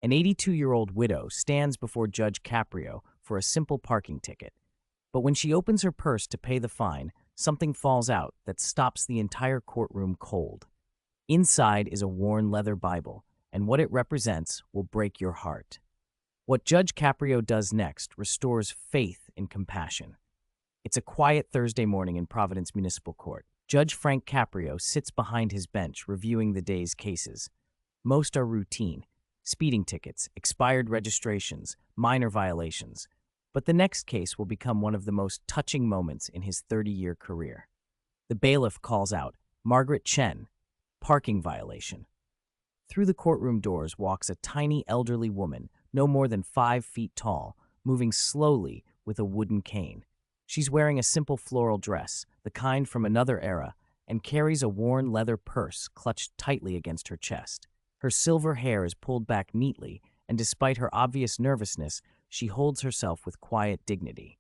An 82-year-old widow stands before Judge Caprio for a simple parking ticket. But when she opens her purse to pay the fine, something falls out that stops the entire courtroom cold. Inside is a worn leather Bible, and what it represents will break your heart. What Judge Caprio does next restores faith in compassion. It's a quiet Thursday morning in Providence Municipal Court. Judge Frank Caprio sits behind his bench reviewing the day's cases. Most are routine: speeding tickets, expired registrations, minor violations. But the next case will become one of the most touching moments in his 30-year career. The bailiff calls out, "Margaret Chen, parking violation." Through the courtroom doors walks a tiny elderly woman, no more than 5 feet tall, moving slowly with a wooden cane. She's wearing a simple floral dress, the kind from another era, and carries a worn leather purse clutched tightly against her chest. Her silver hair is pulled back neatly, and despite her obvious nervousness, she holds herself with quiet dignity.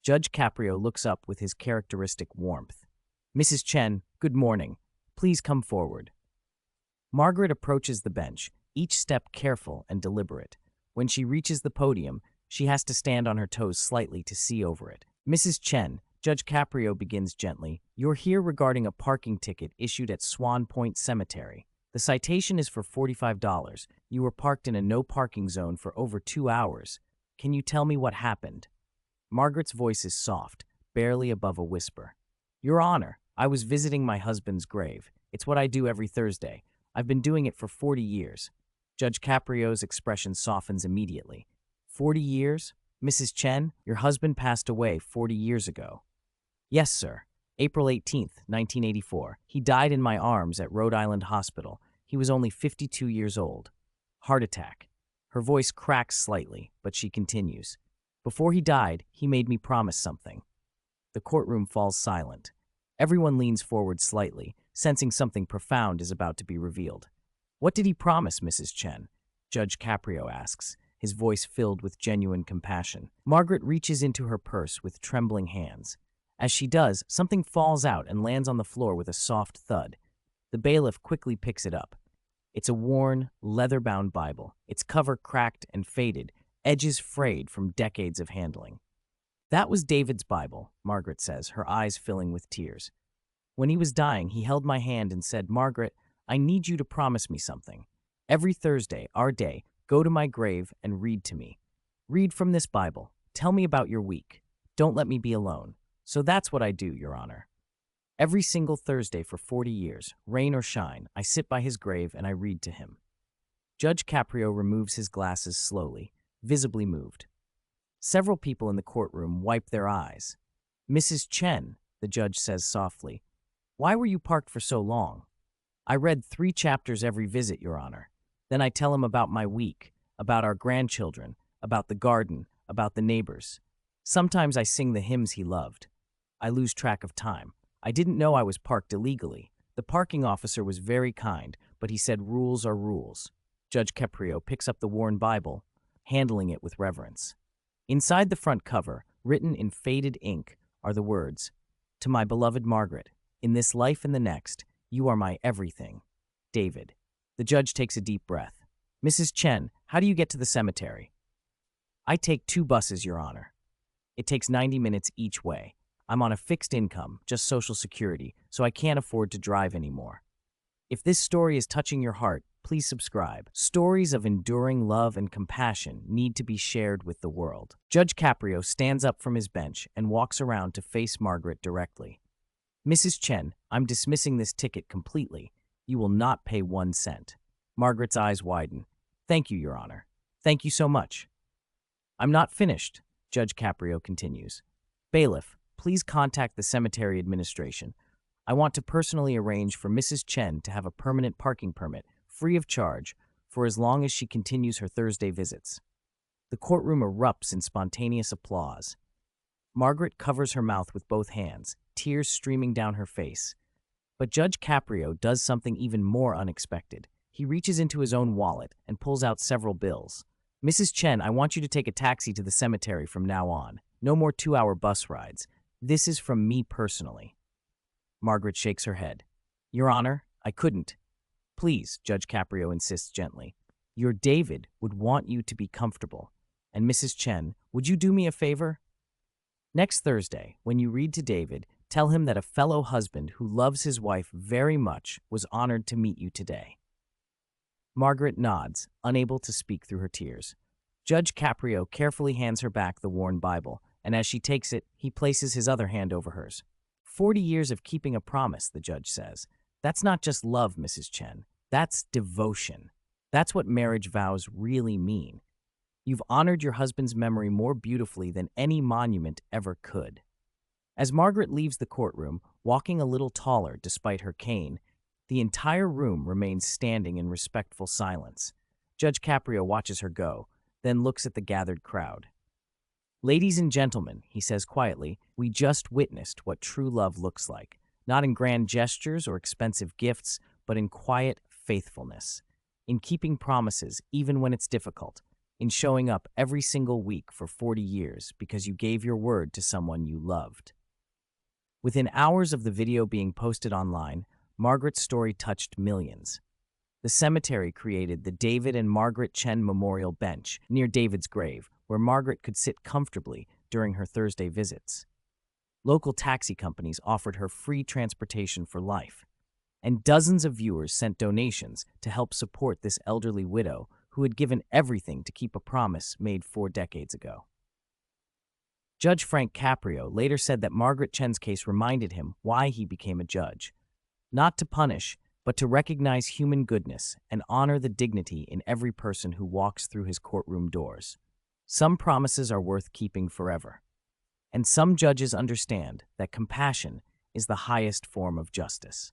Judge Caprio looks up with his characteristic warmth. "Mrs. Chen, good morning. Please come forward." Margaret approaches the bench, each step careful and deliberate. When she reaches the podium, she has to stand on her toes slightly to see over it. "Mrs. Chen," Judge Caprio begins gently, "you're here regarding a parking ticket issued at Swan Point Cemetery. The citation is for $45. You were parked in a no-parking zone for over 2 hours. Can you tell me what happened?" Margaret's voice is soft, barely above a whisper. "Your Honor, I was visiting my husband's grave. It's what I do every Thursday. I've been doing it for 40 years. Judge Caprio's expression softens immediately. 40 years? Mrs. Chen, your husband passed away 40 years ago. Yes, sir. April 18th, 1984. He died in my arms at Rhode Island Hospital. He was only 52 years old. Heart attack. Her voice cracks slightly, but she continues. Before he died, he made me promise something. The courtroom falls silent. Everyone leans forward slightly, sensing something profound is about to be revealed. What did he promise, Mrs. Chen? Judge Caprio asks, his voice filled with genuine compassion. Margaret reaches into her purse with trembling hands. As she does, something falls out and lands on the floor with a soft thud. The bailiff quickly picks it up. It's a worn, leather-bound Bible, its cover cracked and faded, edges frayed from decades of handling. That was David's Bible, Margaret says, her eyes filling with tears. When he was dying, he held my hand and said, Margaret, I need you to promise me something. Every Thursday, our day, go to my grave and read to me. Read from this Bible. Tell me about your week. Don't let me be alone. So that's what I do, Your Honor. Every single Thursday for 40 years, rain or shine, I sit by his grave and I read to him. Judge Caprio removes his glasses slowly, visibly moved. Several people in the courtroom wipe their eyes. Mrs. Chen, the judge says softly, why were you parked for so long? I read 3 chapters every visit, Your Honor. Then I tell him about my week, about our grandchildren, about the garden, about the neighbors. Sometimes I sing the hymns he loved. I lose track of time. I didn't know I was parked illegally. The parking officer was very kind, but he said rules are rules. Judge Caprio picks up the worn Bible, handling it with reverence. Inside the front cover, written in faded ink, are the words, To my beloved Margaret, in this life and the next, you are my everything. David. The judge takes a deep breath. Mrs. Chen, how do you get to the cemetery? I take 2 buses, Your Honor. It takes 90 minutes each way. I'm on a fixed income, just Social Security, so I can't afford to drive anymore. If this story is touching your heart, please subscribe. Stories of enduring love and compassion need to be shared with the world. Judge Caprio stands up from his bench and walks around to face Margaret directly. Mrs. Chen, I'm dismissing this ticket completely. You will not pay 1 cent. Margaret's eyes widen. Thank you, Your Honor. Thank you so much. I'm not finished, Judge Caprio continues. Bailiff, please contact the cemetery administration. I want to personally arrange for Mrs. Chen to have a permanent parking permit, free of charge, for as long as she continues her Thursday visits. The courtroom erupts in spontaneous applause. Margaret covers her mouth with both hands, tears streaming down her face. But Judge Caprio does something even more unexpected. He reaches into his own wallet and pulls out several bills. Mrs. Chen, I want you to take a taxi to the cemetery from now on. No more 2-hour bus rides. This is from me personally. Margaret shakes her head. Your Honor, I couldn't. Please, Judge Caprio insists gently. Your David would want you to be comfortable. And Mrs. Chen, would you do me a favor? Next Thursday, when you read to David, tell him that a fellow husband who loves his wife very much was honored to meet you today." Margaret nods, unable to speak through her tears. Judge Caprio carefully hands her back the worn Bible, and as she takes it, he places his other hand over hers. 40 years of keeping a promise, the judge says. That's not just love, Mrs. Chen. That's devotion. That's what marriage vows really mean. You've honored your husband's memory more beautifully than any monument ever could. As Margaret leaves the courtroom, walking a little taller despite her cane, the entire room remains standing in respectful silence. Judge Caprio watches her go, then looks at the gathered crowd. "Ladies and gentlemen," he says quietly, "we just witnessed what true love looks like, not in grand gestures or expensive gifts, but in quiet faithfulness, in keeping promises even when it's difficult, in showing up every single week for 40 years because you gave your word to someone you loved." Within hours of the video being posted online, Margaret's story touched millions. The cemetery created the David and Margaret Chen Memorial Bench near David's grave, where Margaret could sit comfortably during her Thursday visits. Local taxi companies offered her free transportation for life, and dozens of viewers sent donations to help support this elderly widow who had given everything to keep a promise made 4 decades ago. Judge Frank Caprio later said that Margaret Chen's case reminded him why he became a judge. Not to punish, but to recognize human goodness and honor the dignity in every person who walks through his courtroom doors. Some promises are worth keeping forever, and some judges understand that compassion is the highest form of justice.